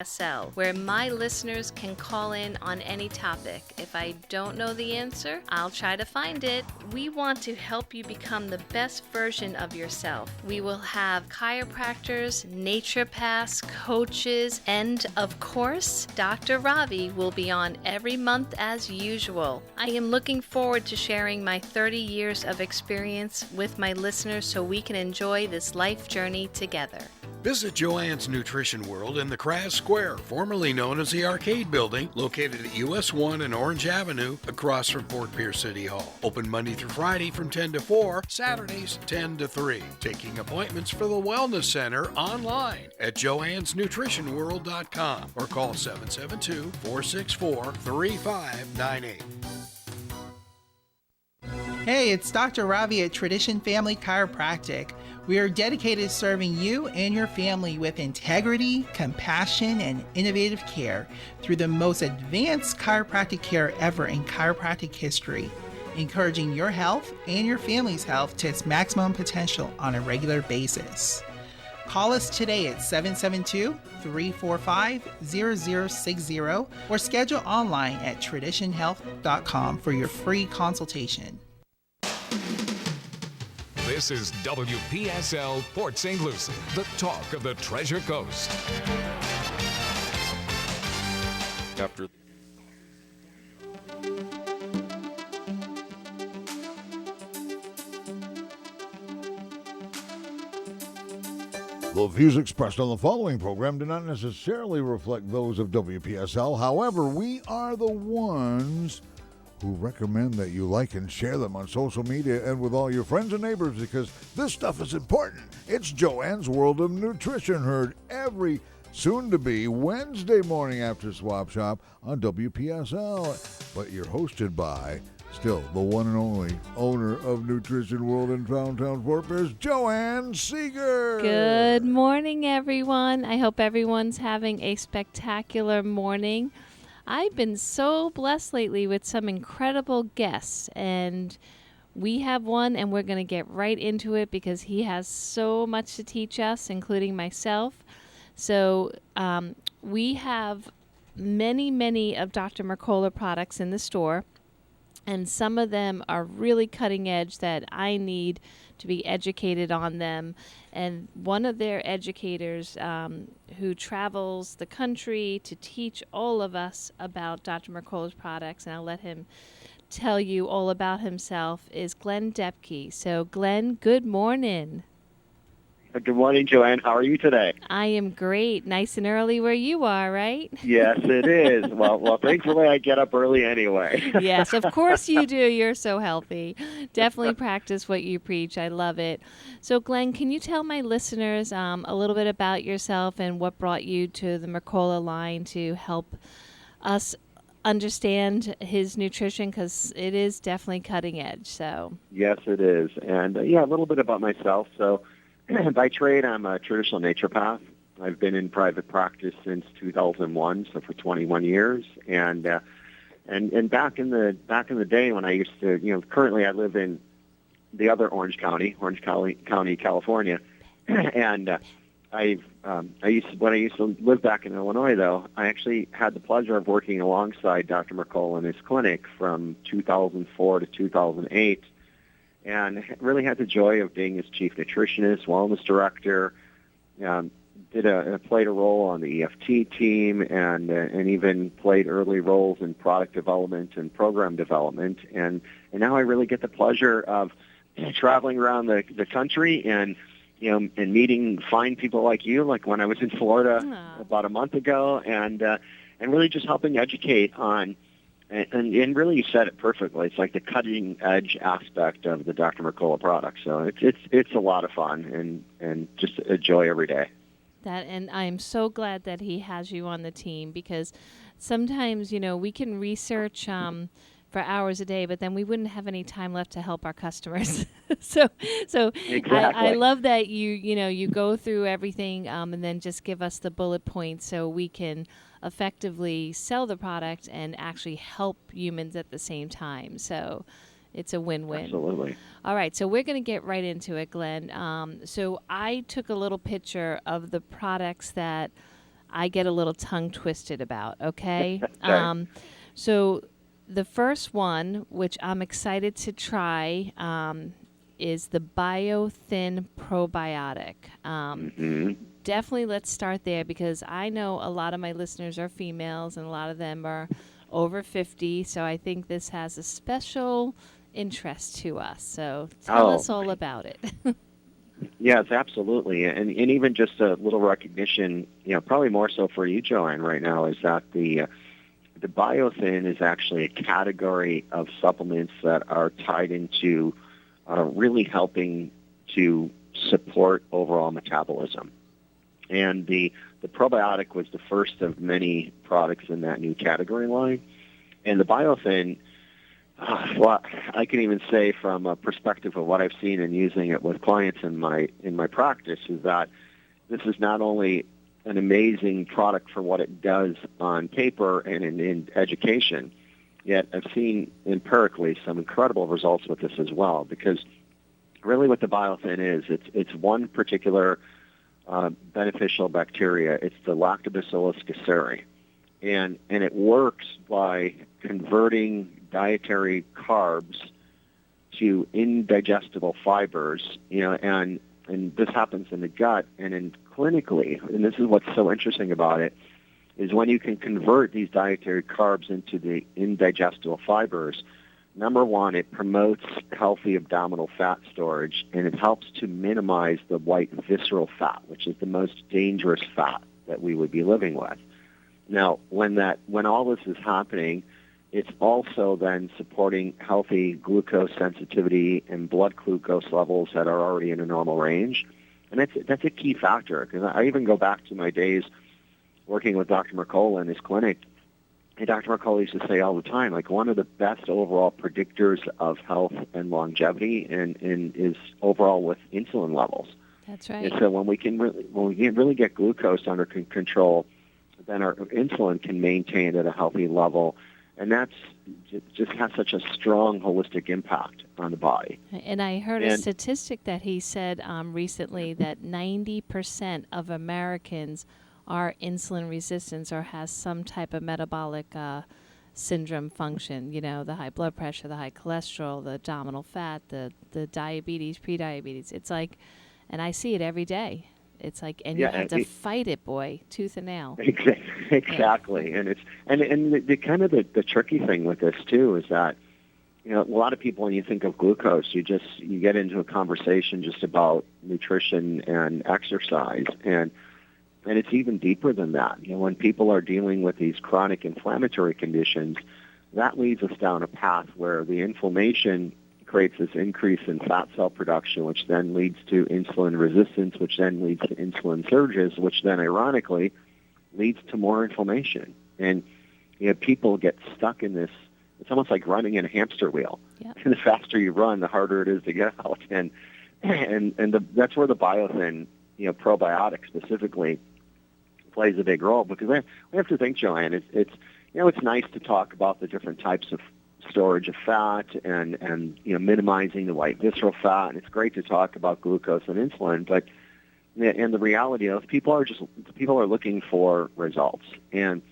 SL, where my listeners can call in on any topic. If I don't know the answer, I'll try to find it. We want to help you become the best version of yourself. We will have chiropractors, naturopaths, coaches, and of course, Dr. Ravi will be on every month as usual. I am looking forward to sharing my 30 years of experience with my listeners so we can enjoy this life journey together. Visit Joanne's Nutrition World in the Kras Square, formerly known as the Arcade Building, located at US 1 and Orange Avenue, across from Fort Pierce City Hall. Open Monday through Friday from 10 to 4, Saturdays 10 to 3. Taking appointments for the Wellness Center online at joannesnutritionworld.com or call 772-464-3598. Hey, it's Dr. Ravi at Tradition Family Chiropractic. We are dedicated to serving you and your family with integrity, compassion, and innovative care through the most advanced chiropractic care ever in chiropractic history, encouraging your health and your family's health to its maximum potential on a regular basis. Call us today at 772-345-0060 or schedule online at traditionhealth.com for your free consultation. This is WPSL Port St. Lucie, the talk of the Treasure Coast. The views expressed on the following program do not necessarily reflect those of WPSL. However, we are the ones who recommend that you like and share them on social media and with all your friends and neighbors because this stuff is important. It's Joanne's World of Nutrition, heard every soon-to-be Wednesday morning after Swap Shop on WPSL. But you're hosted by, still, the one and only owner of Nutrition World in Downtown Fort Pierce, Joanne Seeger. Good morning, everyone. I hope everyone's having a spectacular morning. I've been so blessed lately with some incredible guests, and we have one, and we're going to get right into it because he has so much to teach us, including myself. So we have many of Dr. Marcola products in the store, and some of them are really cutting edge that I need to be educated on them. And one of their educators who travels the country to teach all of us about Dr. Marcola's products, and I'll let him tell you all about himself, is Glen Depke. So, Glen, good morning. Good morning, Joanne. How are you today? I am great. Nice and early where you are, right? Yes, it is. Well, thankfully I get up early anyway. Yes, of course you do. You're so healthy. Definitely practice what you preach. I love it. So, Glen, can you tell my listeners a little bit about yourself and what brought you to the Mercola line to help us understand his nutrition, because it is definitely cutting edge. So Yes, it is. And, a little bit about myself. So, by trade, I'm a traditional naturopath. I've been in private practice since 2001, so for 21 years. And back in the day when I used to, currently I live in the other Orange County, California, and when I used to live back in Illinois, though, I actually had the pleasure of working alongside Dr. Mercola in his clinic from 2004 to 2008. And really had the joy of being his chief nutritionist, wellness director. Played a role on the EFT team, and even played early roles in product development and program development. And now I really get the pleasure of traveling around the country and meeting fine people like you, like when I was in Florida about a month ago, and really just helping educate on. And really, you said it perfectly. It's like the cutting edge aspect of the Dr. Marcola product. So it's a lot of fun and just a joy every day. And I'm so glad that he has you on the team, because sometimes we can research for hours a day, but then we wouldn't have any time left to help our customers. so Exactly. I love that you go through everything and then just give us the bullet points so we can effectively sell the product and actually help humans at the same time. So it's a win-win. Absolutely. All right, so we're going to get right into it, Glen. So I took a little picture of the products that I get a little tongue twisted about, okay? Okay. So the first one, which I'm excited to try, is the Biothin Probiotic. Definitely let's start there, because I know a lot of my listeners are females and a lot of them are over 50, so I think this has a special interest to us. So tell us all about it. Yes, absolutely. And even just a little recognition, probably more so for you, Joanne, right now, is that the Biothin is actually a category of supplements that are tied into really helping to support overall metabolism. And the probiotic was the first of many products in that new category line. And the Biothin, well, I can even say from a perspective of what I've seen in using it with clients in my practice, is that this is not only an amazing product for what it does on paper and in education, yet I've seen empirically some incredible results with this as well. Because really what the Biothin is, it's one particular beneficial bacteria. It's the Lactobacillus gasseri. And it works by converting dietary carbs to indigestible fibers, and this happens in the gut. And in clinically, and this is what's so interesting about it, is when you can convert these dietary carbs into the indigestible fibers, number one, it promotes healthy abdominal fat storage, and it helps to minimize the white visceral fat, which is the most dangerous fat that we would be living with. Now, when all this is happening, it's also then supporting healthy glucose sensitivity and blood glucose levels that are already in a normal range. And that's a key factor, because I even go back to my days working with Dr. Mercola in his clinic. And Dr. Mercola used to say all the time, like, one of the best overall predictors of health and longevity and is overall with insulin levels. That's right. And so when we can really get glucose under control, then our insulin can maintain at a healthy level. And that's just has such a strong holistic impact on the body. And I heard a statistic that he said recently that 90% of Americans are insulin resistant or has some type of metabolic syndrome function. The high blood pressure, the high cholesterol, the abdominal fat, the diabetes, prediabetes. It's like, and I see it every day. It's like, and you have to fight it, boy, tooth and nail. Exactly. Yeah. And the kind of the tricky thing with this too is that, a lot of people, when you think of glucose, you get into a conversation just about nutrition and exercise, and it's even deeper than that. When people are dealing with these chronic inflammatory conditions, that leads us down a path where the inflammation creates this increase in fat cell production, which then leads to insulin resistance, which then leads to insulin surges, which then ironically leads to more inflammation. And people get stuck in this. It's almost like running in a hamster wheel. Yep. And the faster you run, the harder it is to get out. And that's where the Biothin, probiotic specifically, plays a big role, because we have to think, Joanne, it's nice to talk about the different types of storage of fat and minimizing the white visceral fat, and it's great to talk about glucose and insulin, but and the reality of people are looking for results. And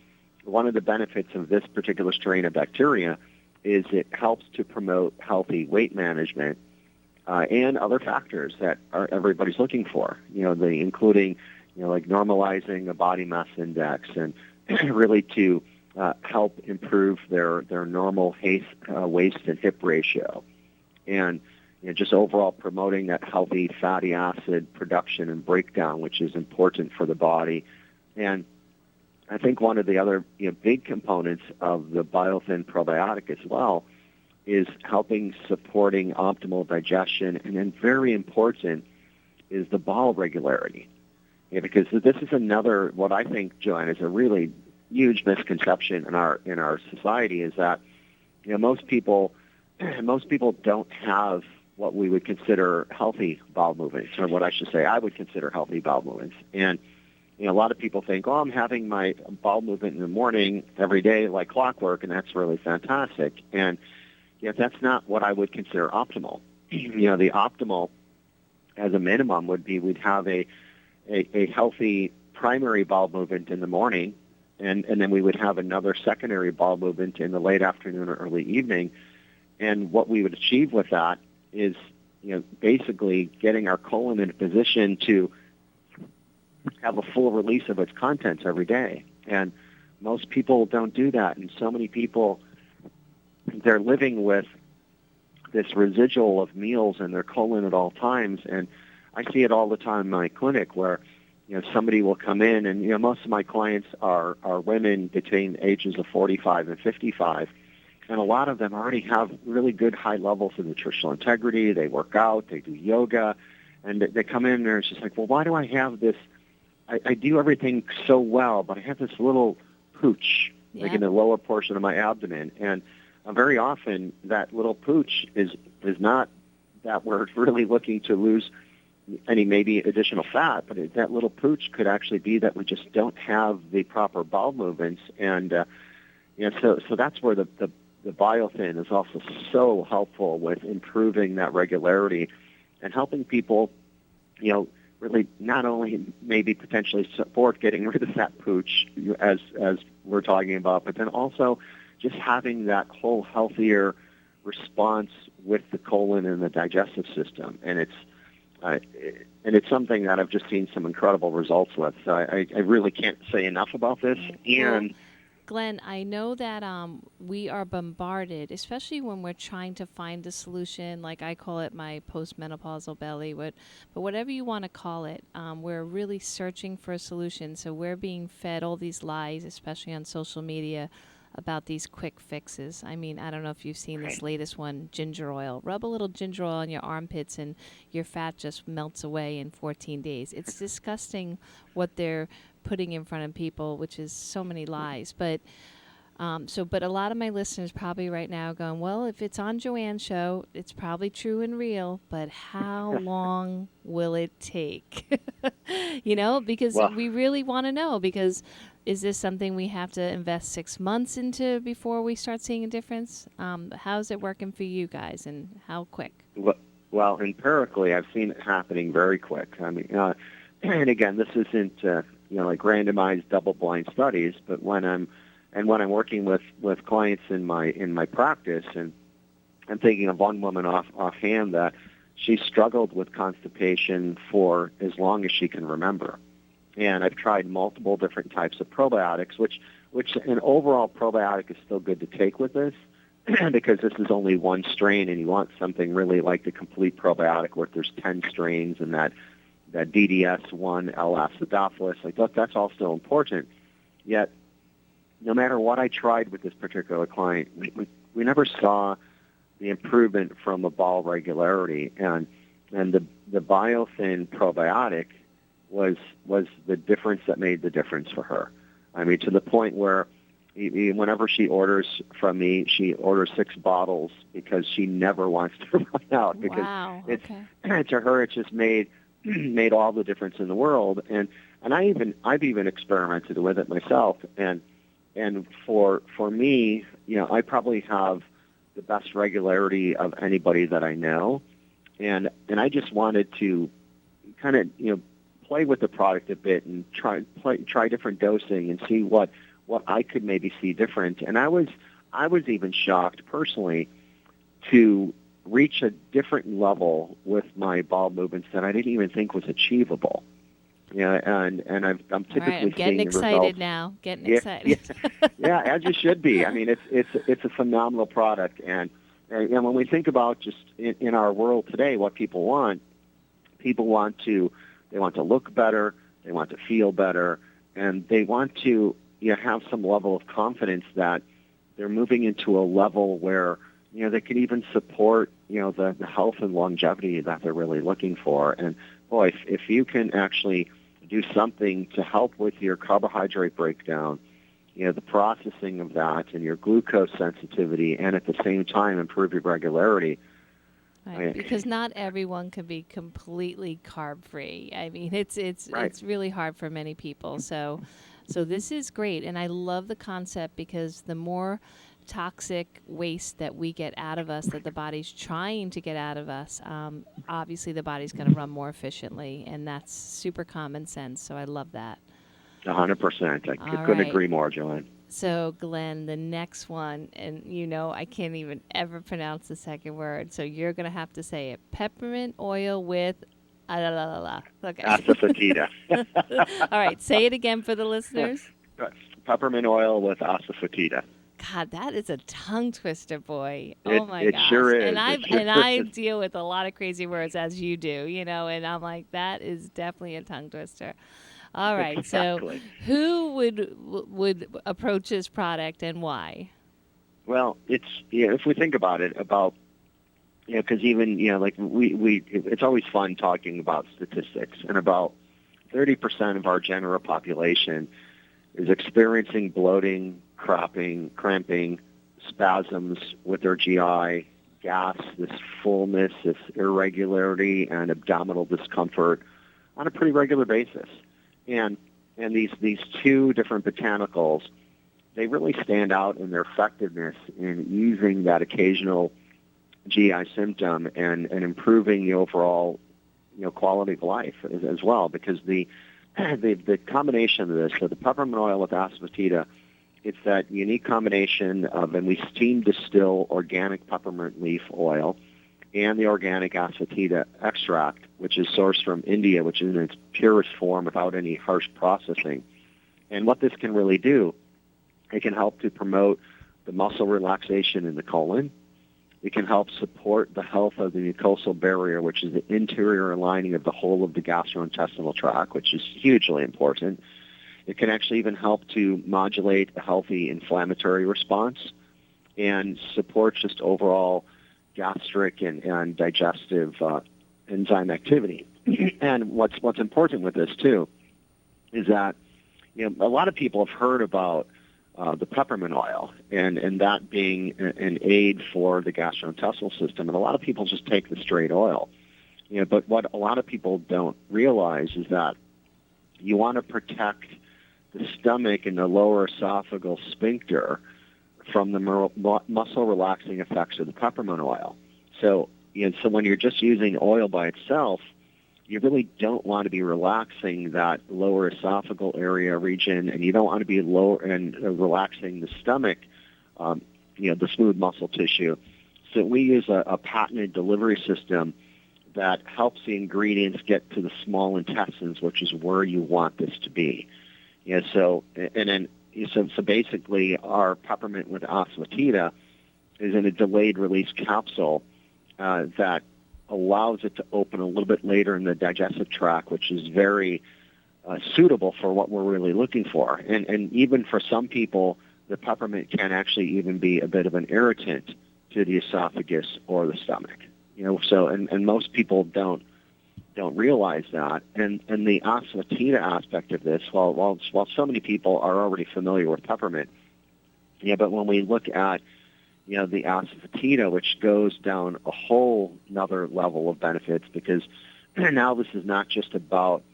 one of the benefits of this particular strain of bacteria is it helps to promote healthy weight management and other factors that everybody's looking for, including like normalizing a body mass index, and really to help improve their normal waist and hip ratio, and just overall promoting that healthy fatty acid production and breakdown, which is important for the body. And I think one of the other big components of the Biothin probiotic as well is helping supporting optimal digestion, and then very important is the bowel regularity. Because this is another, what I think, Joanne, is a really huge misconception in our society, is that most people don't have what we would consider healthy bowel movements, or what I should say I would consider healthy bowel movements. And a lot of people think, I'm having my bowel movement in the morning every day like clockwork, and that's really fantastic. And that's not what I would consider optimal. The optimal, as a minimum, would be we'd have a healthy primary bowel movement in the morning, and then we would have another secondary bowel movement in the late afternoon or early evening. And what we would achieve with that is, basically getting our colon in a position to have a full release of its contents every day. And most people don't do that. And so many people, they're living with this residual of meals in their colon at all times. And I see it all the time in my clinic where, somebody will come in, and, most of my clients are women between ages of 45 and 55. And a lot of them already have really good high levels of nutritional integrity. They work out, they do yoga, and they come in and they're just like, well, why do I have this? I do everything so well, but I have this little pooch, like in the lower portion of my abdomen. And very often that little pooch is not that we're really looking to lose any maybe additional fat, but that little pooch could actually be that we just don't have the proper bowel movements. And so that's where the Biothin is also so helpful with improving that regularity and helping people, really not only maybe potentially support getting rid of that pooch as we're talking about, but then also just having that whole healthier response with the colon and the digestive system. And it's something that I've just seen some incredible results with. So I really can't say enough about this. And Glenn, I know that we are bombarded, especially when we're trying to find a solution, like I call it my postmenopausal belly, but whatever you want to call it, we're really searching for a solution. So we're being fed all these lies, especially on social media, about these quick fixes. I mean, I don't know if you've seen this latest one, ginger oil. Rub a little ginger oil on your armpits and your fat just melts away in 14 days. It's disgusting what they're putting in front of people, which is so many lies. But but a lot of my listeners probably right now going, well, if it's on Joanne's show, it's probably true and real, but how long will it take? Because we really want to know, because is this something we have to invest 6 months into before we start seeing a difference? How's it working for you guys, and how quick? Well, empirically, I've seen it happening very quick. I mean, and again, this isn't like randomized double-blind studies, but when I'm working with clients in my practice, and I'm thinking of one woman offhand that she struggled with constipation for as long as she can remember. And I've tried multiple different types of probiotics, which an overall probiotic is still good to take with this, because this is only one strain, and you want something really like the complete probiotic where there's 10 strains and that DDS1 L-acidophilus, that's all still important. Yet, no matter what I tried with this particular client, we never saw the improvement from the bowel regularity, and the Biothin Probiotic was the difference that made the difference for her. I mean, to the point where whenever she orders from me, she orders 6 bottles because she never wants to run out. Because to her, it just made all the difference in the world. And I've even experimented with it myself. And for me, I probably have the best regularity of anybody that I know. And I just wanted to kind of play with the product a bit and try different dosing and see what I could maybe see different. And I was even shocked personally to reach a different level with my bowel movements that I didn't even think was achievable. And I'm typically getting excited results. Now. Getting excited. Yeah, as you should be. I mean, it's a phenomenal product, and when we think about just in our world today, what people want to look better, they want to feel better, and they want to have some level of confidence that they're moving into a level where they can even support the health and longevity that they're really looking for. And boy, if you can actually do something to help with your carbohydrate breakdown, the processing of that, and your glucose sensitivity, and at the same time improve your regularity. Right, because not everyone can be completely carb-free. I mean, it's really hard for many people. So this is great, and I love the concept, because the more toxic waste that we get out of us, that the body's trying to get out of us, obviously the body's going to run more efficiently, and that's super common sense. So I love that. 100%. I couldn't agree more, Joanne. So, Glenn, the next one, and I can't even ever pronounce the second word, so you're going to have to say it. Peppermint oil with Okay. Asafoetida. All right, say it again for the listeners. Peppermint oil with asafoetida. God, that is a tongue twister, boy. Oh my gosh. It sure is. And I deal with a lot of crazy words, as you do, and I'm like, that is definitely a tongue twister. All right, exactly. So who would approach this product and why? Well, it's if we think about it, because even like we it's always fun talking about statistics, and about 30% of our general population is experiencing bloating, cramping, spasms with their GI, gas, this fullness, this irregularity, and abdominal discomfort on a pretty regular basis. And these two different botanicals, they really stand out in their effectiveness in easing that occasional GI symptom and improving the overall quality of life as well, because the combination of this, so the peppermint oil with asafoetida, it's that unique combination of, and we steam distill organic peppermint leaf oil and the organic asafoetida extract, which is sourced from India, which is in its purest form without any harsh processing. And what this can really do, it can help to promote the muscle relaxation in the colon. It can help support the health of the mucosal barrier, which is the interior lining of the whole of the gastrointestinal tract, which is hugely important. It can actually even help to modulate a healthy inflammatory response and support just overall gastric and digestive enzyme activity. And what's important with this too is that a lot of people have heard about the peppermint oil and that being an aid for the gastrointestinal system, and a lot of people just take the straight oil. But what a lot of people don't realize is that you want to protect the stomach and the lower esophageal sphincter from the muscle relaxing effects of the peppermint oil. So, so when you're just using oil by itself, you really don't want to be relaxing that lower esophageal area region, and you don't want to be relaxing the stomach, the smooth muscle tissue. So we use a patented delivery system that helps the ingredients get to the small intestines, which is where you want this to be. So basically, our peppermint with asafoetida is in a delayed release capsule that allows it to open a little bit later in the digestive tract, which is very suitable for what we're really looking for. And even for some people, the peppermint can actually even be a bit of an irritant to the esophagus or the stomach. So and most people don't realize that. And the asafoetida aspect of this, while so many people are already familiar with peppermint, but when we look at the asafoetida, which goes down a whole another level of benefits, because now this is not just about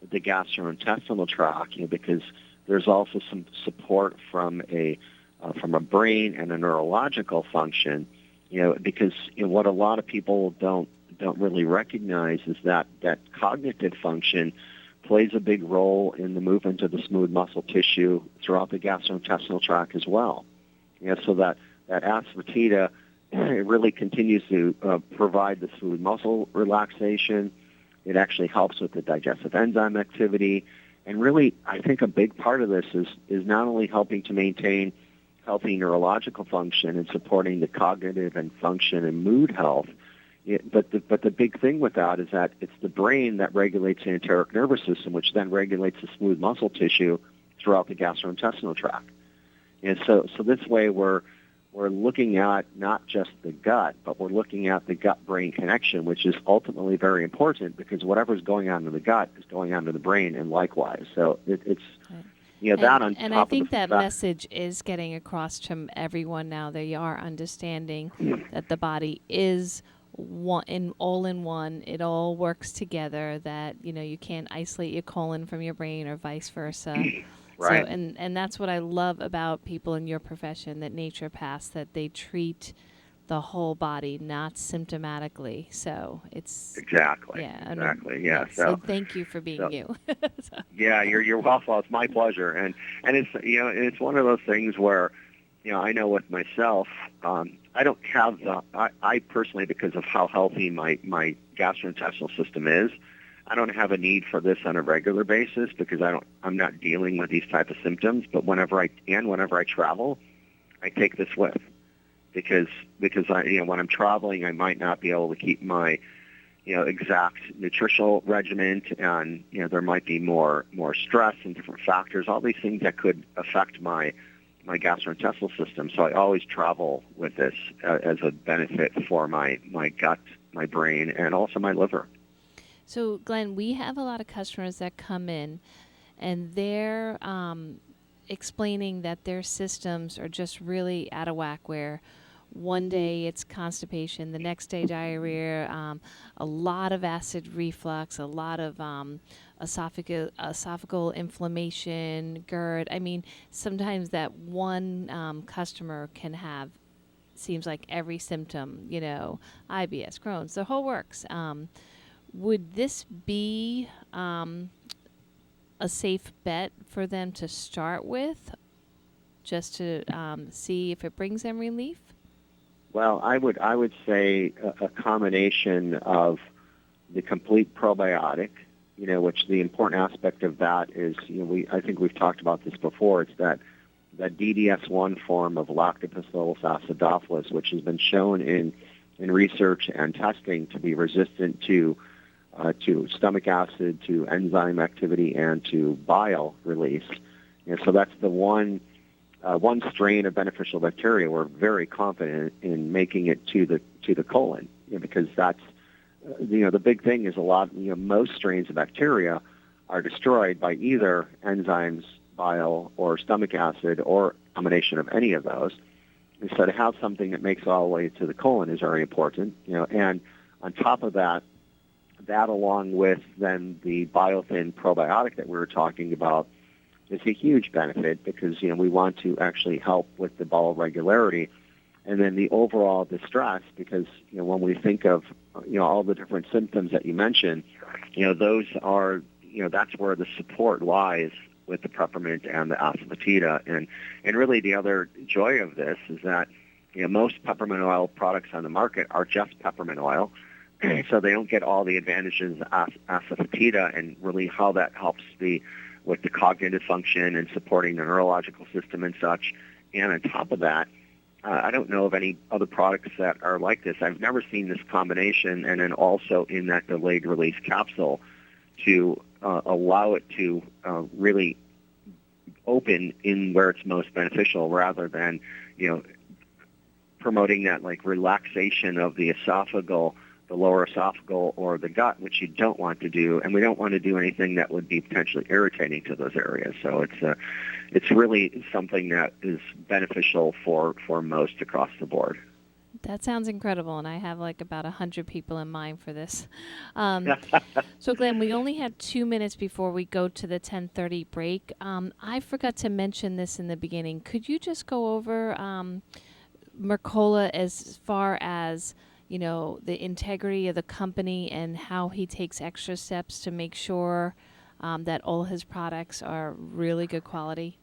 the gastrointestinal tract, because there's also some support from a brain and a neurological function, because what a lot of people don't really recognize is that cognitive function plays a big role in the movement of the smooth muscle tissue throughout the gastrointestinal tract as well. So that asafoetida, it really continues to provide the smooth muscle relaxation. It actually helps with the digestive enzyme activity. And really, I think a big part of this is not only helping to maintain healthy neurological function and supporting the cognitive and function and mood health, but the big thing with that is that it's the brain that regulates the enteric nervous system, which then regulates the smooth muscle tissue throughout the gastrointestinal tract. And so this way we're looking at not just the gut, but we're looking at the gut-brain connection, which is ultimately very important, because whatever's going on in the gut is going on to the brain, and likewise. So it's that on top of the fact. And I think that message is getting across to everyone now. They are understanding that the body is all in one. It all works together. That you can't isolate your colon from your brain or vice versa. Right. So, and that's what I love about people in your profession, that naturopaths, that they treat the whole body, not symptomatically. So it's Exactly. yeah, Exactly. Yeah. So thank you for being so you. yeah, you're welcome. It's my pleasure. And it's it's one of those things where I know with myself, I don't have I personally, because of how healthy my gastrointestinal system is, I don't have a need for this on a regular basis because I'm not dealing with these type of symptoms. But whenever I travel, I take this with because when I'm traveling, I might not be able to keep my exact nutritional regimen, and there might be more stress and different factors, all these things that could affect my gastrointestinal system. So I always travel with this as a benefit for my gut, my brain, and also my liver. So, Glenn, we have a lot of customers that come in, and they're explaining that their systems are just really out of whack, where one day it's constipation, the next day diarrhea, a lot of acid reflux, a lot of esophageal inflammation, GERD. I mean, sometimes that one customer can have, seems like every symptom, IBS, Crohn's, the whole works. Would this be a safe bet for them to start with, just to see if it brings them relief? Well, I would say a combination of the complete probiotic, which the important aspect of that is, I think we've talked about this before. It's that DDS1 form of Lactobacillus acidophilus, which has been shown in research and testing to be resistant to stomach acid, to enzyme activity, and to bile release. So that's the one strain of beneficial bacteria. We're very confident in making it to the colon, because that's the big thing is most strains of bacteria are destroyed by either enzymes, bile, or stomach acid, or a combination of any of those. And so to have something that makes it all the way to the colon is very important. And on top of that along with then the Biothin Probiotic that we were talking about is a huge benefit, because we want to actually help with the bowel regularity, and then the overall distress, because when we think of all the different symptoms that you mentioned, those are that's where the support lies with the peppermint and the asafoetida. And really the other joy of this is that most peppermint oil products on the market are just peppermint oil. So they don't get all the advantages of asafoetida, and really how that helps with the cognitive function and supporting the neurological system and such. And on top of that, I don't know of any other products that are like this. I've never seen this combination, and then also in that delayed release capsule to allow it to really open in where it's most beneficial, rather than promoting that like relaxation of the esophageal, the lower esophageal, or the gut, which you don't want to do, and we don't want to do anything that would be potentially irritating to those areas. So it's really something that is beneficial for most across the board. That sounds incredible, and I have like about 100 people in mind for this. So, Glenn, we only have 2 minutes before we go to the 10:30 break. I forgot to mention this in the beginning. Could you just go over Mercola as far as the integrity of the company and how he takes extra steps to make sure that all his products are really good quality?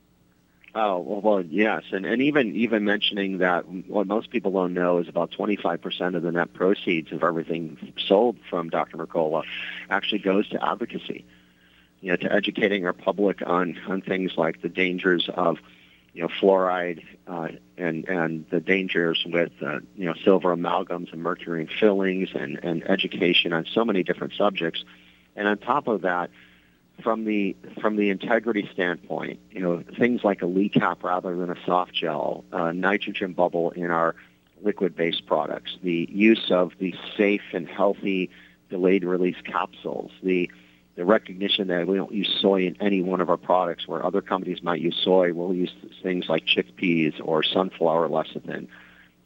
Oh, well, yes. And even mentioning that what most people don't know is about 25% of the net proceeds of everything sold from Dr. Mercola actually goes to advocacy, to educating our public on things like the dangers of fluoride and the dangers with silver amalgams and mercury in fillings, and education on so many different subjects. And on top of that, from the integrity standpoint, things like a lead cap rather than a soft gel, nitrogen bubble in our liquid-based products, the use of the safe and healthy delayed release capsules, the recognition that we don't use soy in any one of our products, where other companies might use soy. We'll use things like chickpeas or sunflower lecithin.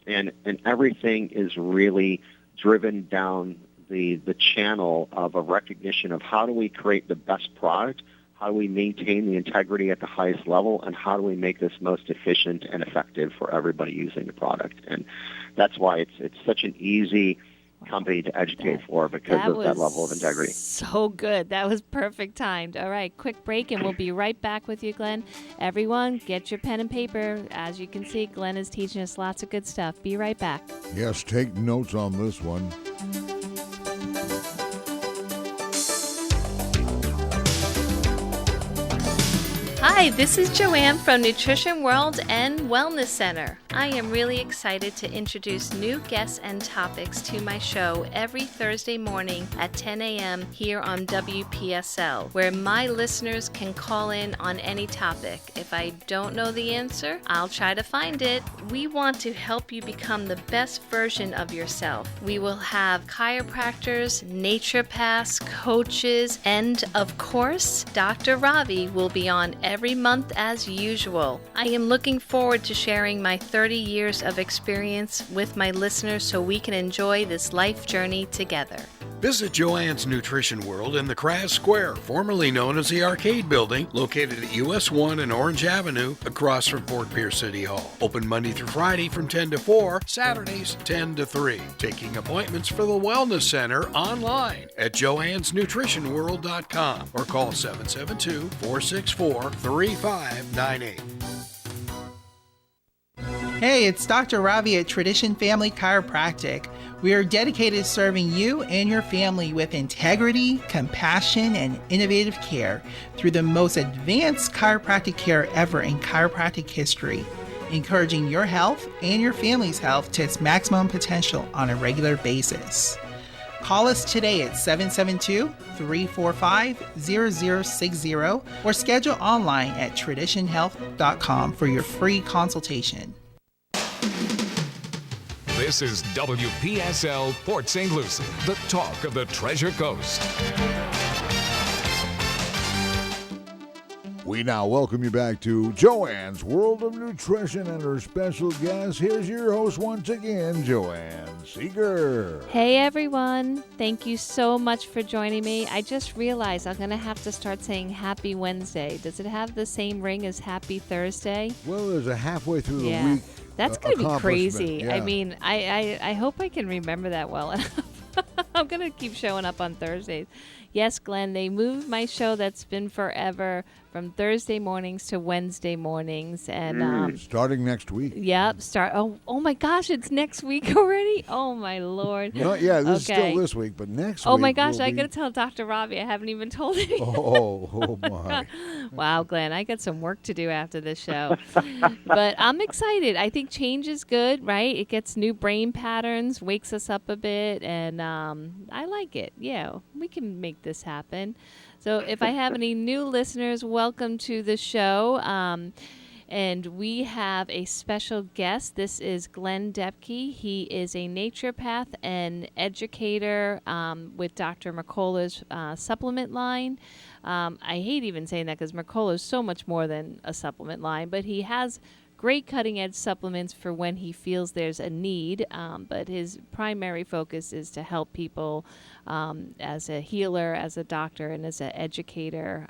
And everything is really driven down the channel of a recognition of how do we create the best product how do we maintain the integrity at the highest level, and how do we make this most efficient and effective for everybody using the product. And that's why it's such an easy company to educate for, because of that level of integrity. So good. That was perfect timed. All right, quick break, and we'll be right back with you, Glen. Everyone, get your pen and paper. As you can see, Glen is teaching us lots of good stuff. Be right back. Yes, take notes on this one. Hi, this is Joanne from Nutrition World and Wellness Center. I am really excited to introduce new guests and topics to my show every Thursday morning at 10 a.m. here on WPSL, where my listeners can call in on any topic. If I don't know the answer, I'll try to find it. We want to help you become the best version of yourself. We will have chiropractors, naturopaths, coaches, and of course, Dr. Ravi will be on every month as usual. I am looking forward to sharing my 30 years of experience with my listeners so we can enjoy this life journey together. Visit Joanne's Nutrition World in the Crass Square, formerly known as the Arcade Building, located at US 1 and Orange Avenue, across from Fort Pierce City Hall. Open Monday through Friday from 10 to 4, Saturdays 10 to 3. Taking appointments for the Wellness Center online at joannesnutritionworld.com or call 772-464-3598. Hey, it's Dr. Ravi at Tradition Family Chiropractic. We are dedicated to serving you and your family with integrity, compassion, and innovative care through the most advanced chiropractic care ever in chiropractic history, encouraging your health and your family's health to its maximum potential on a regular basis. Call us today at 772-345-0060 or schedule online at traditionhealth.com for your free consultation. This is WPSL Port St. Lucie, the talk of the Treasure Coast. We now welcome you back to Joanne's World of Nutrition and her special guest. Here's your host once again, Joanne Seeger. Hey everyone, thank you so much for joining me. I just realized I'm going to have to start saying Happy Wednesday. Does it have the same ring as Happy Thursday? Well, there's a halfway through the week. That's going to be crazy. Yeah. I mean, I hope I can remember that well enough. I'm going to keep showing up on Thursdays. Yes, Glenn, they moved my show that's been forever from Thursday mornings to Wednesday mornings. And starting next week. Yep. Oh my gosh, it's next week already? Oh, my Lord. This is still this week, but next week. Oh, my gosh, I got to tell Dr. Ravi. I haven't even told him. Oh, my. Wow, Glenn, I got some work to do after this show. But I'm excited. I think change is good, right? It gets new brain patterns, wakes us up a bit, and I like it. Yeah, we can make this happen. So if I have any new listeners, welcome to the show. And we have a special guest. This is Glen Depke. He is a naturopath and educator with Dr. Mercola's supplement line. I hate even saying that because Mercola is so much more than a supplement line, but he has great cutting-edge supplements for when he feels there's a need, but his primary focus is to help people as a healer, as a doctor, and as an educator.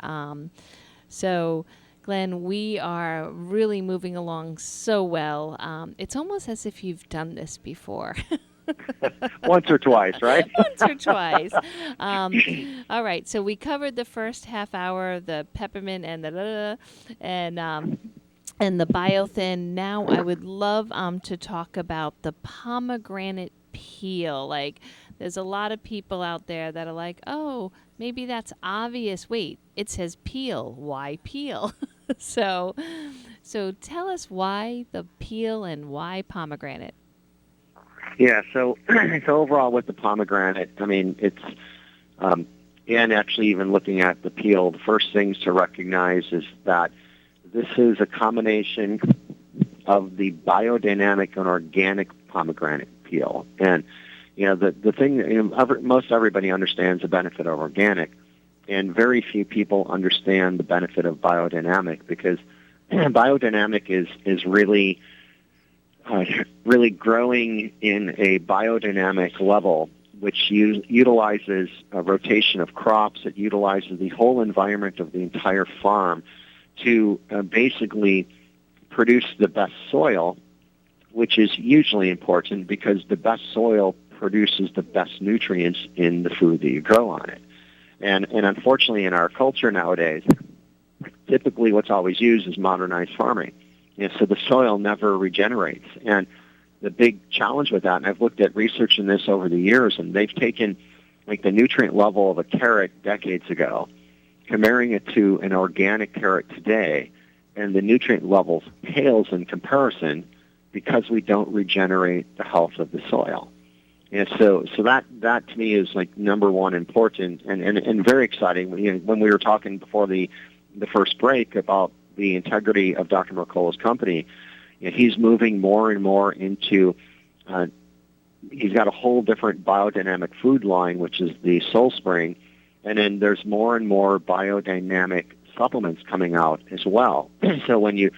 So, Glenn, we are really moving along so well. It's almost as if you've done this before. Once or twice, right? Once or twice. All right, so we covered the first half hour, the peppermint and the and the Biothin. Now I would love to talk about the pomegranate peel. Like, there's a lot of people out there that are like, oh, maybe that's obvious. Wait, it says peel. Why peel? So tell us why the peel and why pomegranate. Yeah, so overall with the pomegranate, I mean, it's, and actually even looking at the peel, the first things to recognize is that this is a combination of the biodynamic and organic pomegranate peel. And, the thing, most everybody understands the benefit of organic, and very few people understand the benefit of biodynamic, because biodynamic is really growing in a biodynamic level which utilizes a rotation of crops. It utilizes the whole environment of the entire farm to basically produce the best soil, which is hugely important because the best soil produces the best nutrients in the food that you grow on it. And unfortunately, in our culture nowadays, typically what's always used is modernized farming. And so the soil never regenerates. And the big challenge with that, and I've looked at research in this over the years, and they've taken like the nutrient level of a carrot decades ago, comparing it to an organic carrot today, and the nutrient levels pales in comparison because we don't regenerate the health of the soil. And so that to me is like number one important and very exciting. When we were talking before the first break about the integrity of Dr. Mercola's company, he's moving more and more into, he's got a whole different biodynamic food line, which is the Soul Spring, and then there's more and more biodynamic supplements coming out as well. So when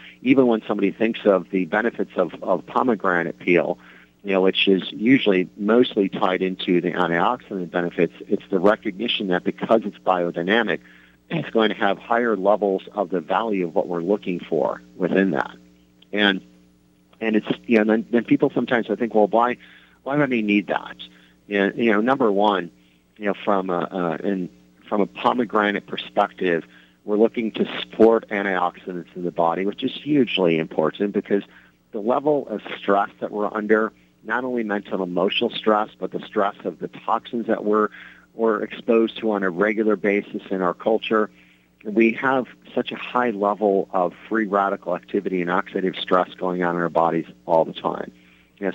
somebody thinks of the benefits of pomegranate peel, which is usually mostly tied into the antioxidant benefits, it's the recognition that because it's biodynamic, it's going to have higher levels of the value of what we're looking for within that. And it's, then people sometimes I think, well, why do I need that? Number one, from a pomegranate perspective, we're looking to support antioxidants in the body, which is hugely important because the level of stress that we're under, not only mental and emotional stress, but the stress of the toxins that we're exposed to on a regular basis in our culture, we have such a high level of free radical activity and oxidative stress going on in our bodies all the time.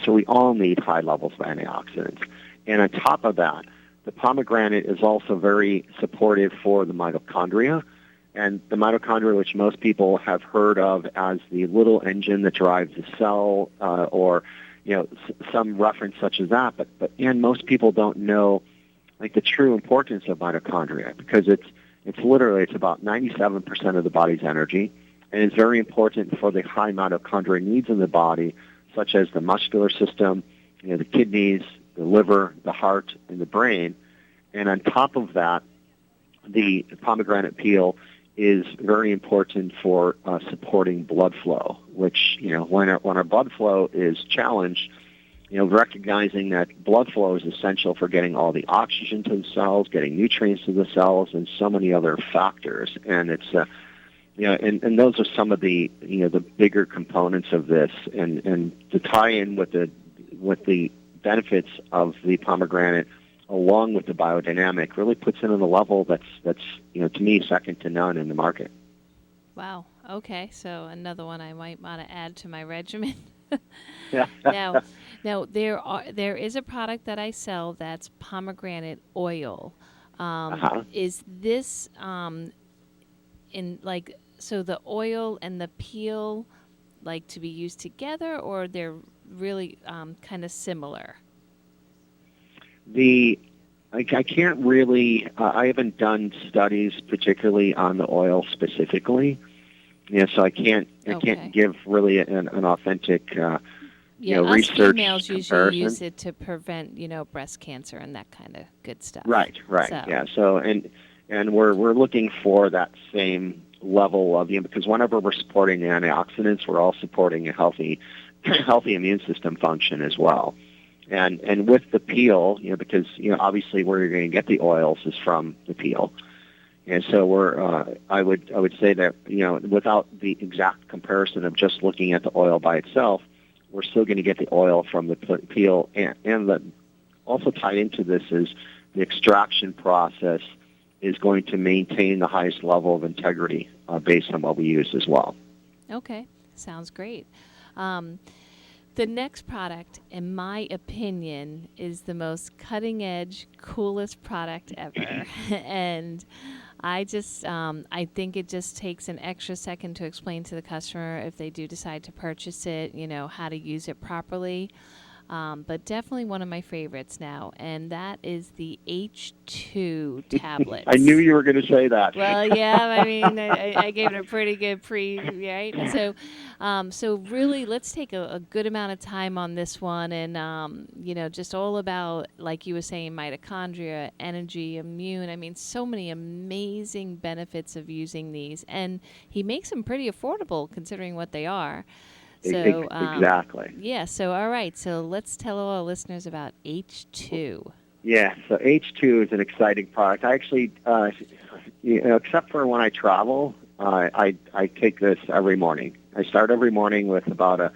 So we all need high levels of antioxidants. And on top of that, the pomegranate is also very supportive for the mitochondria. And the mitochondria, which most people have heard of as the little engine that drives the cell, or some reference such as that, but most people don't know like the true importance of mitochondria because it's about 97% of the body's energy, and it's very important for the high mitochondria needs in the body, such as the muscular system, the kidneys, the liver, the heart, and the brain. And on top of that, the pomegranate peel is very important for supporting blood flow, which, when our blood flow is challenged, recognizing that blood flow is essential for getting all the oxygen to the cells, getting nutrients to the cells, and so many other factors. And it's, and those are some of the, the bigger components of this. And to tie in with the benefits of the pomegranate, along with the biodynamic, really puts it on a level that's to me second to none in the market. Wow. Okay. So another one I might want to add to my regimen. Yeah. Now there is a product that I sell that's pomegranate oil. Is this so the oil and the peel like to be used together, or they're really kind of similar? I can't really, I haven't done studies particularly on the oil specifically, so I can't give really an authentic, research females comparison. usually use it to prevent, breast cancer and that kind of good stuff. Right, So. yeah. So and we're looking for that same level of, because whenever we're supporting the antioxidants, we're all supporting a healthy immune system function as well. And with the peel, because obviously where you're going to get the oils is from the peel, and so I would say that without the exact comparison of just looking at the oil by itself, we're still going to get the oil from the peel, and also tied into this is the extraction process is going to maintain the highest level of integrity based on what we use as well. Okay, sounds great. The next product, in my opinion, is the most cutting-edge, coolest product ever. And I just, I think it just takes an extra second to explain to the customer if they do decide to purchase it, how to use it properly. but definitely one of my favorites now, and that is the H2 tablets. I knew you were going to say that. Well, yeah, I mean, I gave it a pretty good right? So really, let's take a good amount of time on this one, and, just all about, like you were saying, mitochondria, energy, immune. I mean, so many amazing benefits of using these, and he makes them pretty affordable considering what they are. So Exactly. Yeah. So all right. So let's tell all our listeners about H2. Yeah. So H2 is an exciting product. I actually, except for when I travel, I take this every morning. I start every morning with about a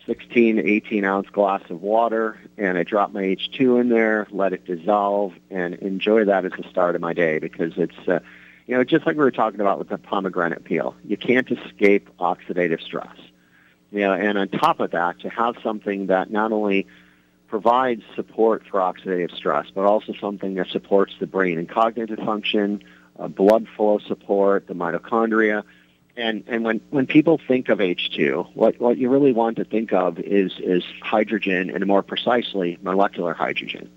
16, 18-ounce glass of water, and I drop my H2 in there, let it dissolve, and enjoy that as the start of my day because it's, just like we were talking about with the pomegranate peel. You can't escape oxidative stress. And on top of that, to have something that not only provides support for oxidative stress, but also something that supports the brain and cognitive function, blood flow support, the mitochondria. And when people think of H2, what you really want to think of is hydrogen, and more precisely, molecular hydrogen.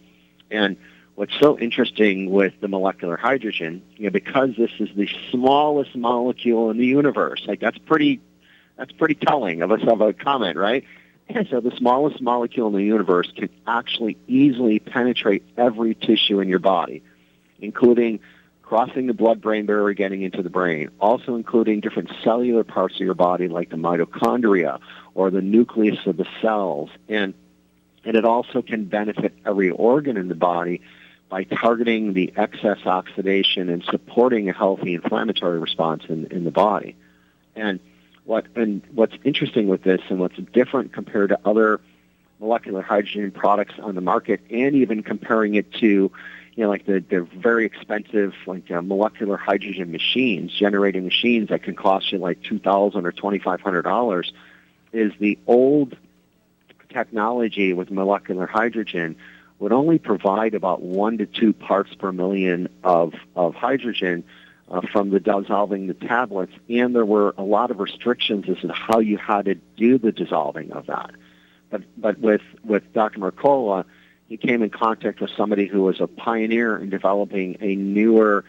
And what's so interesting with the molecular hydrogen, because this is the smallest molecule in the universe, like that's pretty telling of a comment, right? And so the smallest molecule in the universe can actually easily penetrate every tissue in your body, including crossing the blood-brain barrier, getting into the brain, also including different cellular parts of your body like the mitochondria or the nucleus of the cells. And it also can benefit every organ in the body by targeting the excess oxidation and supporting a healthy inflammatory response in the body. And what's interesting with this and what's different compared to other molecular hydrogen products on the market, and even comparing it to, like the very expensive molecular hydrogen machines, generating machines that can cost you like $2,000 or $2,500, is the old technology with molecular hydrogen would only provide about 1 to 2 parts per million of hydrogen from the dissolving the tablets, and there were a lot of restrictions as to how you had to do the dissolving of that. But with Dr. Mercola, he came in contact with somebody who was a pioneer in developing a newer,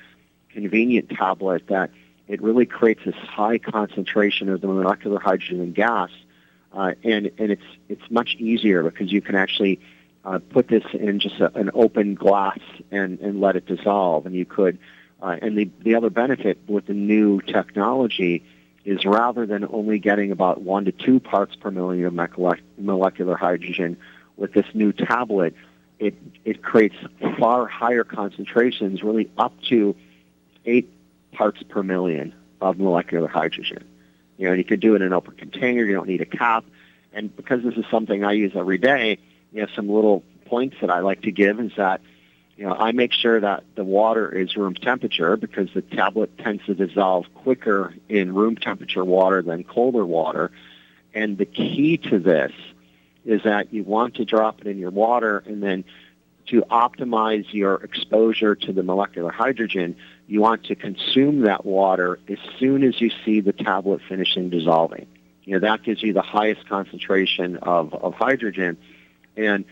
convenient tablet that it really creates this high concentration of the molecular hydrogen gas, and it's much easier because you can actually put this in just an open glass and let it dissolve, and you could. And the other benefit with the new technology is rather than only getting about 1 to 2 parts per million of molecular hydrogen, with this new tablet, it creates far higher concentrations, really up to 8 parts per million of molecular hydrogen. And you could do it in an open container. You don't need a cap. And because this is something I use every day, some little points that I like to give is that I make sure that the water is room temperature because the tablet tends to dissolve quicker in room temperature water than colder water. And the key to this is that you want to drop it in your water, and then to optimize your exposure to the molecular hydrogen, you want to consume that water as soon as you see the tablet finishing dissolving. That gives you the highest concentration of hydrogen, and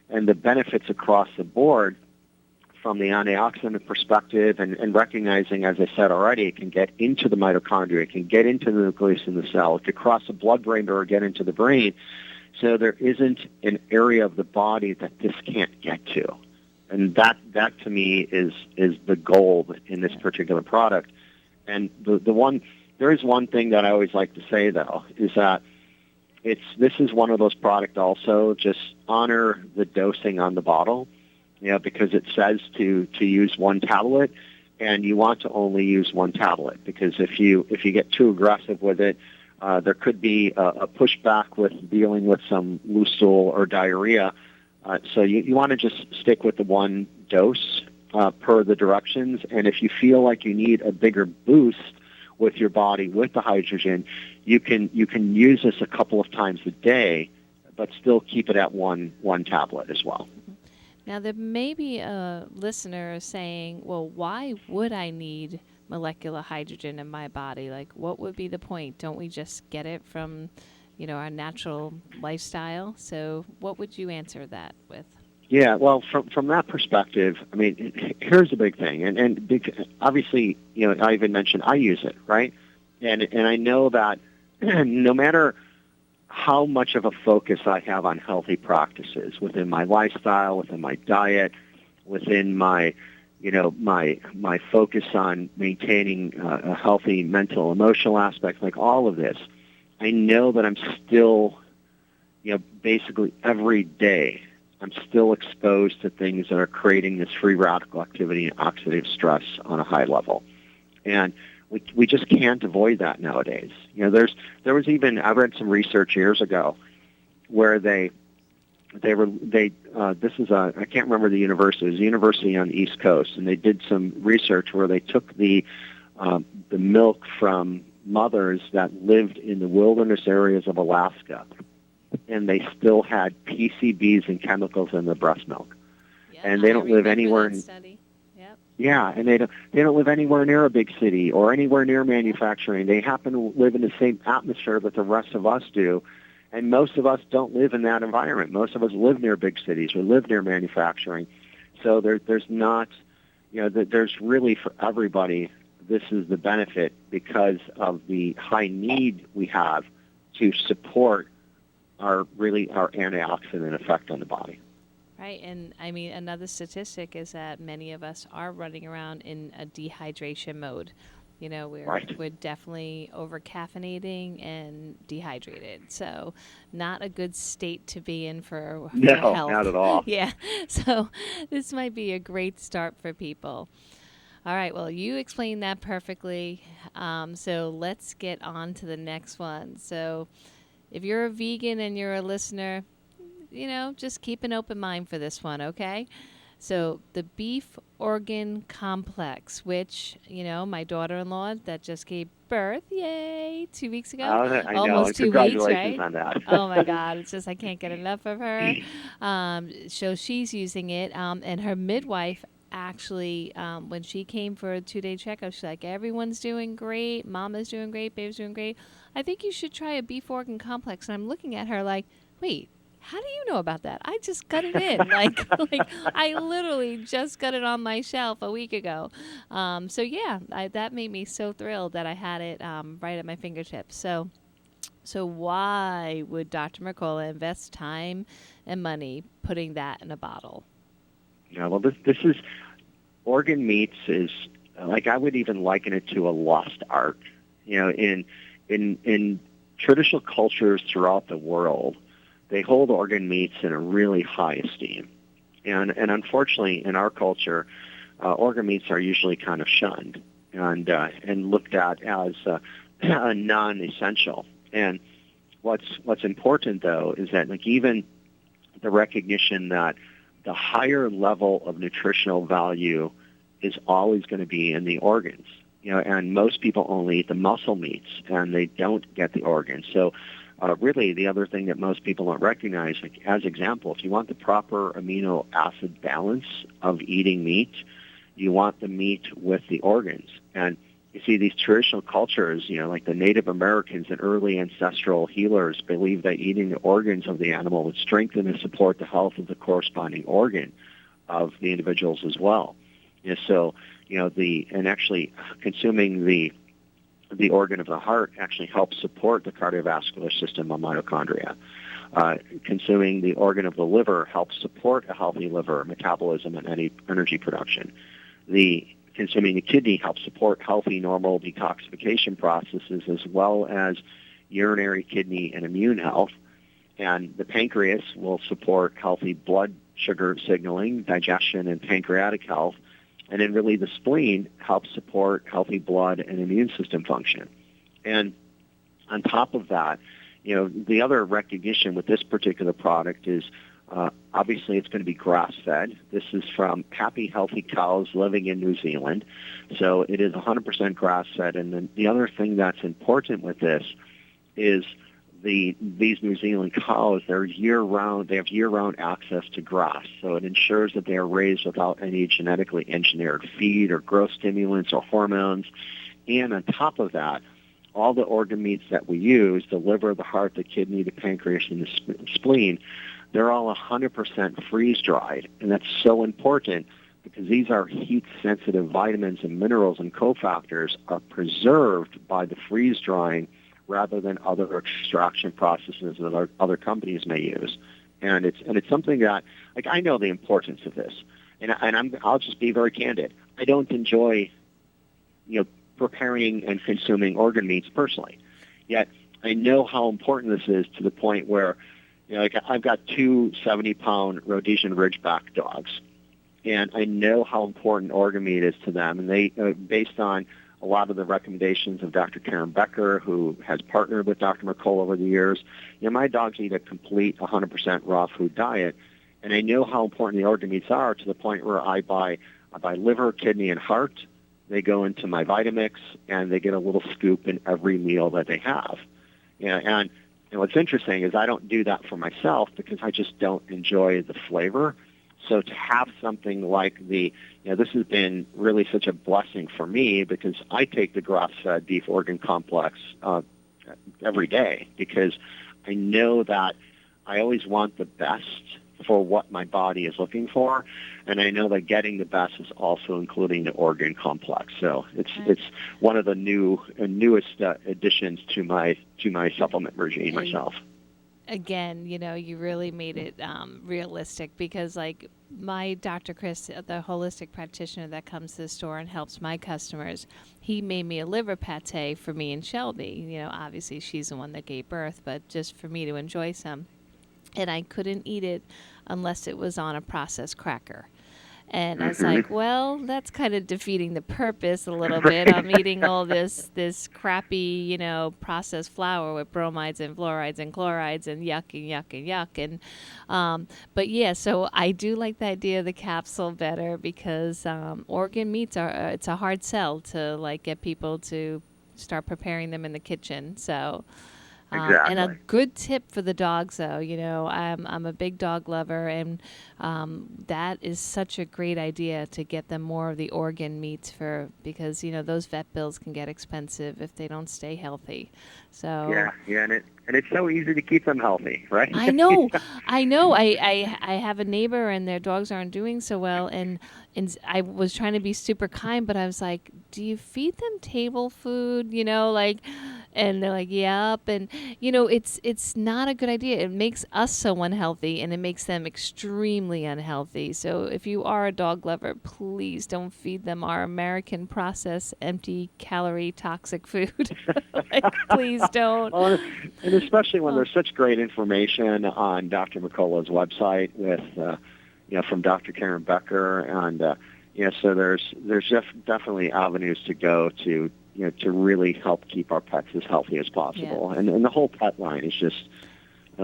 the benefits across the board from the antioxidant perspective, and recognizing, as I said already, it can get into the mitochondria, it can get into the nucleus in the cell, it could cross the blood-brain barrier, get into the brain. So there isn't an area of the body that this can't get to. And that to me is the gold in this particular product. And there is one thing that I always like to say, though, is that this is one of those products also, just honor the dosing on the bottle. Because it says to use 1 tablet, and you want to only use 1 tablet, because if you get too aggressive with it, there could be a pushback with dealing with some loose stool or diarrhea. So you want to just stick with the 1 dose per the directions, and if you feel like you need a bigger boost with your body with the hydrogen, you can use this a couple of times a day, but still keep it at one tablet as well. Now, there may be a listener saying, well, why would I need molecular hydrogen in my body? Like, what would be the point? Don't we just get it from, our natural lifestyle. So what would you answer that with? Yeah, well, from that perspective, I mean, here's the big thing, and obviously, I even mentioned I use it, right? And I know that no matter how much of a focus I have on healthy practices within my lifestyle, within my diet, within my my focus on maintaining a healthy mental, emotional aspect, like all of this, I know that I'm still, basically every day, I'm still exposed to things that are creating this free radical activity and oxidative stress on a high level. And we just can't avoid that nowadays. There was even, I read some research years ago where this is I can't remember the university. It was a university on the East Coast, and they did some research where they took the milk from mothers that lived in the wilderness areas of Alaska, and they still had PCBs and chemicals in their breast milk. Yeah, and they don't live anywhere. Yeah, and they don't live anywhere near a big city or anywhere near manufacturing. They happen to live in the same atmosphere that the rest of us do, and most of us don't live in that environment. Most of us live near big cities. We live near manufacturing. So there's not, there's really for everybody, this is the benefit because of the high need we have to support our antioxidant effect on the body. Right, and I mean, another statistic is that many of us are running around in a dehydration mode. We're definitely over caffeinating and dehydrated. So not a good state to be in for health. No, not at all. Yeah, so this might be a great start for people. All right, well, you explained that perfectly. So let's get on to the next one. So if you're a vegan and you're a listener, just keep an open mind for this one, okay? So the beef organ complex, which, my daughter-in-law that just gave birth, yay, 2 weeks ago. I know. Almost 2 weeks, right? On that. Oh, my God. It's just I can't get enough of her. So she's using it. And her midwife actually, when she came for a 2-day checkup, she's like, everyone's doing great. Mama's doing great. Baby's doing great. I think you should try a beef organ complex. And I'm looking at her like, wait, how do you know about that? I just got it in. like I literally just got it on my shelf a week ago. So yeah, that made me so thrilled that I had it right at my fingertips. So why would Dr. Mercola invest time and money putting that in a bottle? Yeah, well, this is organ meats is like, I would even liken it to a lost art. In traditional cultures throughout the world, they hold organ meats in a really high esteem. And unfortunately, in our culture, organ meats are usually kind of shunned and looked at as non-essential. And what's important, though, is that even the recognition that the higher level of nutritional value is always going to be in the organs. And most people only eat the muscle meats, and they don't get the organs. So really, the other thing that most people don't recognize, as example, if you want the proper amino acid balance of eating meat, you want the meat with the organs. And you see these traditional cultures, like the Native Americans and early ancestral healers believed that eating the organs of the animal would strengthen and support the health of the corresponding organ of the individuals as well. So, actually consuming the organ of the heart actually helps support the cardiovascular system of mitochondria. Consuming the organ of the liver helps support a healthy liver, metabolism, and energy production. Consuming the kidney helps support healthy, normal detoxification processes as well as urinary, kidney, and immune health. And the pancreas will support healthy blood sugar signaling, digestion, and pancreatic health. And then really the spleen helps support healthy blood and immune system function. And on top of that, the other recognition with this particular product is obviously it's going to be grass-fed. This is from happy, healthy cows living in New Zealand. So it is 100% grass-fed. And then the other thing that's important with this is these New Zealand cows, they're year-round. They have year-round access to grass, so it ensures that they are raised without any genetically engineered feed or growth stimulants or hormones. And on top of that, all the organ meats that we use, the liver, the heart, the kidney, the pancreas, and the spleen, they're all 100% freeze-dried. And that's so important because these are heat-sensitive vitamins and minerals and cofactors are preserved by the freeze-drying rather than other extraction processes that other companies may use. And it's something that, like, I know the importance of this. And I'll just be very candid. I don't enjoy, preparing and consuming organ meats personally. Yet I know how important this is to the point where, like I've got two 70-pound Rhodesian Ridgeback dogs, and I know how important organ meat is to them. And they, based on a lot of the recommendations of Dr. Karen Becker, who has partnered with Dr. Mercola over the years, my dogs eat a complete 100% raw food diet. And I know how important the organ meats are to the point where I buy liver, kidney, and heart. They go into my Vitamix, and they get a little scoop in every meal that they have. And what's interesting is I don't do that for myself because I just don't enjoy the flavor. So to have something like this has been really such a blessing for me because I take the grass-fed beef organ complex every day because I know that I always want the best for what my body is looking for, and I know that getting the best is also including the organ complex. So it's one of the newest additions to my supplement regime myself. Again, you really made it realistic because, like, my Dr. Chris, the holistic practitioner that comes to the store and helps my customers, he made me a liver pate for me and Shelby. Obviously she's the one that gave birth, but just for me to enjoy some. And I couldn't eat it unless it was on a processed cracker. And I was like, well, that's kind of defeating the purpose a little bit. I'm eating all this crappy, processed flour with bromides and fluorides and chlorides and yuck and yuck and yuck. And but yeah, so I do like the idea of the capsule better because organ meats it's a hard sell to like get people to start preparing them in the kitchen. So. Exactly. And a good tip for the dogs, though, I'm a big dog lover, and that is such a great idea to get them more of the organ meats because those vet bills can get expensive if they don't stay healthy. So yeah, and it's so easy to keep them healthy, right? I know. I have a neighbor, and their dogs aren't doing so well, and I was trying to be super kind, but I was like, do you feed them table food? And they're like, yep. And, it's not a good idea. It makes us so unhealthy, and it makes them extremely unhealthy. So if you are a dog lover, please don't feed them our American processed, empty calorie, toxic food. Please don't. Well, and especially when there's such great information on Dr. Mercola's website with, from Dr. Karen Becker. And, so there's definitely avenues to go to really help keep our pets as healthy as possible. Yeah. And the whole pet line is just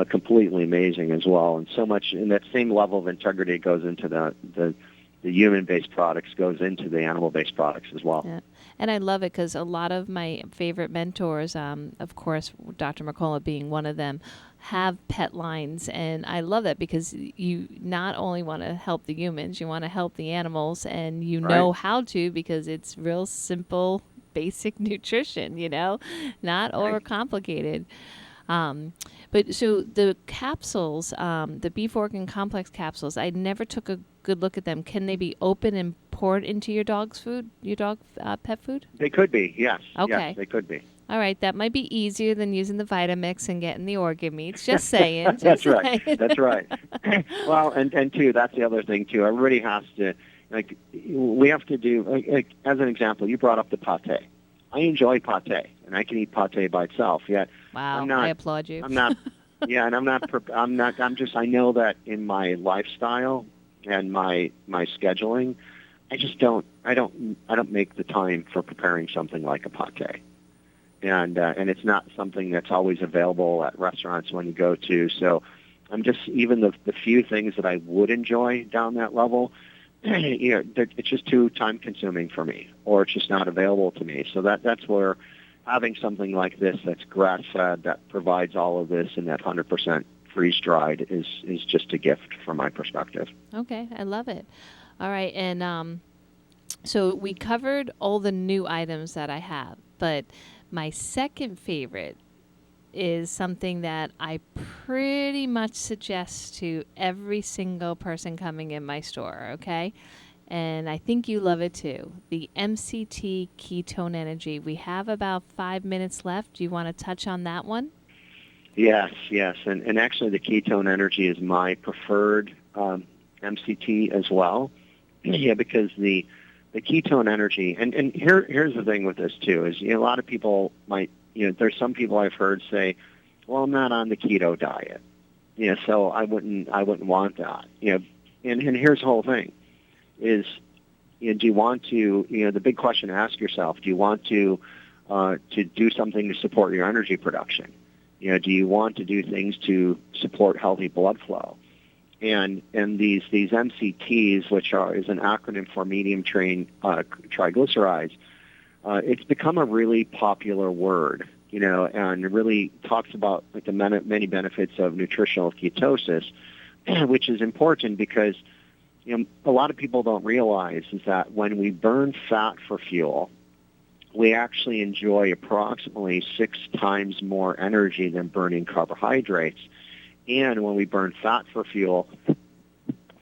completely amazing as well. And so much in that same level of integrity goes into the human-based products, goes into the animal-based products as well. Yeah. And I love it because a lot of my favorite mentors, of course, Dr. Mercola being one of them, have pet lines. And I love that because you not only want to help the humans, you want to help the animals, and know how to because it's real simple, basic nutrition, not overcomplicated. But so the capsules, the beef organ complex capsules, I never took a good look at them. Can they be open and poured into your dog's food, pet food? They could be, yes. Okay. Yes, they could be. All right, that might be easier than using the Vitamix and getting the organ meats. Just saying. That's right. That's right. Well, and too, that's the other thing too. Everybody has to, we have to do, as an example, you brought up the pate. I enjoy pate, and I can eat pate by itself. Yet, wow, I applaud you. I'm not. Yeah, and I'm not. I know that in my lifestyle and my scheduling, I just don't. I don't make the time for preparing something like a pate, and it's not something that's always available at restaurants when you go to. So, I'm just even the few things that I would enjoy down that level. It's just too time-consuming for me, or it's just not available to me. So that's where having something like this that's grass-fed, that provides all of this, and that 100% freeze-dried is just a gift from my perspective. Okay, I love it. All right, and so we covered all the new items that I have, but My second favorite is something that I pretty much suggest to every single person coming in my store, okay? And I think you love it too. The MCT Ketone Energy. We have about 5 minutes left. Do you want to touch on that one? Yes. And actually the ketone energy is my preferred MCT as well. Yeah, because the ketone energy, and here's the thing with this too, is a lot of people might, there's some people I've heard say, well, I'm not on the keto diet, so I wouldn't want that, and here's the whole thing, is, do you want to, the big question to ask yourself, do you want to do something to support your energy production? Do you want to do things to support healthy blood flow? And these MCTs, which is an acronym for medium chain triglycerides, it's become a really popular word, and it really talks about like the many benefits of nutritional ketosis, which is important because a lot of people don't realize is that when we burn fat for fuel, we actually enjoy approximately 6 times more energy than burning carbohydrates. And when we burn fat for fuel,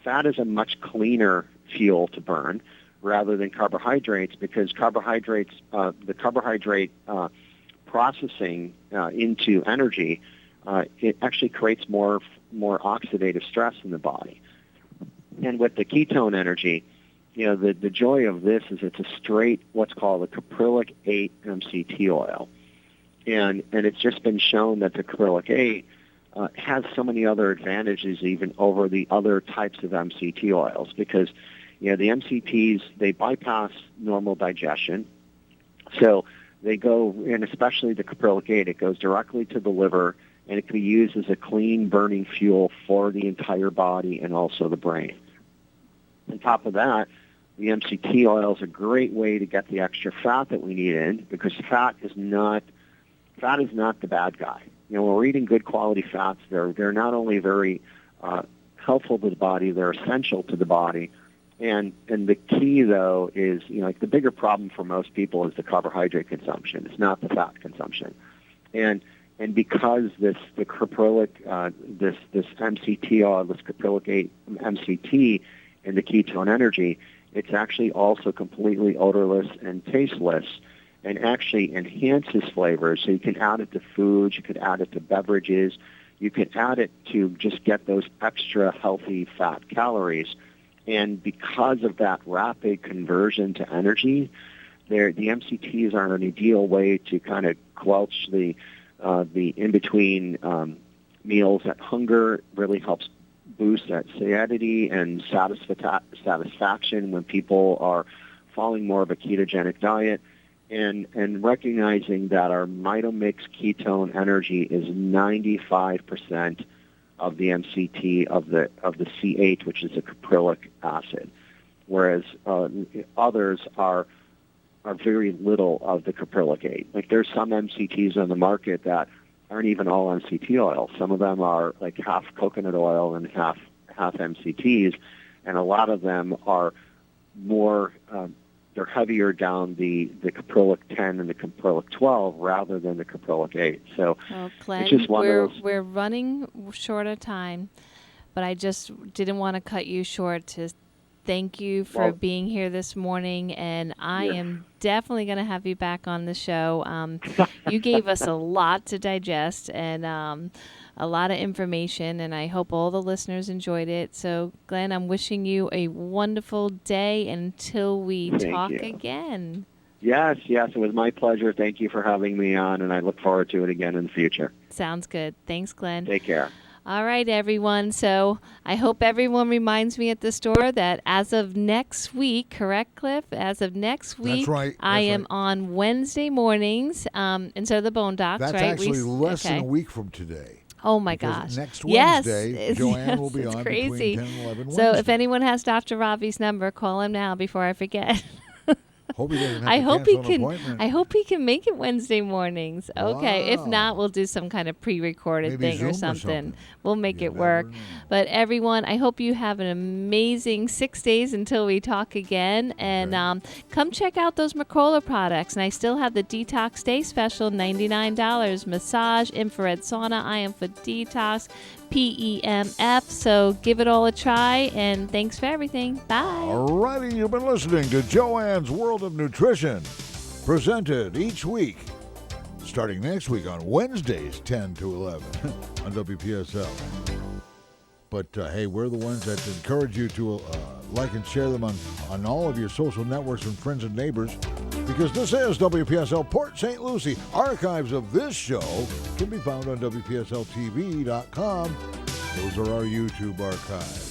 fat is a much cleaner fuel to burn rather than carbohydrates, because carbohydrates, the carbohydrate processing into energy, it actually creates more oxidative stress in the body. And with the ketone energy, the joy of this is it's a straight, what's called a caprylic 8 MCT oil. And it's just been shown that the caprylic 8 has so many other advantages even over the other types of MCT oils, because the MCTs, they bypass normal digestion. So they go, and especially the caprylic 8, it goes directly to the liver, and it can be used as a clean burning fuel for the entire body and also the brain. On top of that, the MCT oil is a great way to get the extra fat that we need in, because fat is not the bad guy. When we're eating good quality fats, they're not only very helpful to the body, they're essential to the body. And the key, though, is, like the bigger problem for most people is the carbohydrate consumption. It's not the fat consumption. And because the caprylic, this MCT oil, this caprylic 8 MCT, and the ketone energy, it's actually also completely odorless and tasteless, and actually enhances flavors. So you can add it to foods, you could add it to beverages, you could add it to just get those extra healthy fat calories. And because of that rapid conversion to energy, the MCTs are an ideal way to kind of squelch the in-between meals at hunger. Really helps boost that satiety and satisfaction when people are following more of a ketogenic diet. And recognizing that our Vitamix ketone energy is 95% of the MCT of the C8, which is a caprylic acid, whereas others are very little of the caprylic 8. Like there's some MCTs on the market that aren't even all MCT oil. Some of them are like half coconut oil and half MCTs, and a lot of them are more. They're heavier down the caprylic 10 and the caprylic 12 rather than the caprylic 8. So Glenn, it's just one of those. We're running short of time, but I just didn't want to cut you short to thank you for being here this morning, and I am definitely going to have you back on the show. You gave us a lot to digest and a lot of information, and I hope all the listeners enjoyed it. So, Glenn, I'm wishing you a wonderful day until we talk again. Yes, it was my pleasure. Thank you for having me on, and I look forward to it again in the future. Sounds good. Thanks, Glenn. Take care. All right, everyone. So I hope everyone reminds me at the store that as of next week, correct, Cliff? As of next week, That's right. I am on Wednesday mornings, and so the Bone Docs, That's right? actually less than a week from today. Oh, my gosh. Next Wednesday, Joanne will be on crazy. between 10 and 11 So Wednesday. if anyone has Dr. Ravi's number, call him now before I forget. Hope he doesn't have I to hope he cancel an can. appointment. I hope he can make it Wednesday mornings. Okay. If Wow. not, we'll do some kind of pre-recorded Maybe thing Zoom or or something. something. We'll make You it never work. know. But everyone, I hope you have an amazing 6 days until we talk again. And come check out those Mercola products. And I still have the Detox Day special, $99. Massage, infrared sauna, I am for detox, PEMF. So give it all a try. And thanks for everything. Bye. Alrighty, you've been listening to Joanne's World of Nutrition, presented each week, starting next week on Wednesdays, 10 to 11 on WPSL. But hey, we're the ones that encourage you to like and share them on all of your social networks and friends and neighbors, because this is WPSL Port St. Lucie. Archives of this show can be found on WPSLTV.com. Those are our YouTube archives.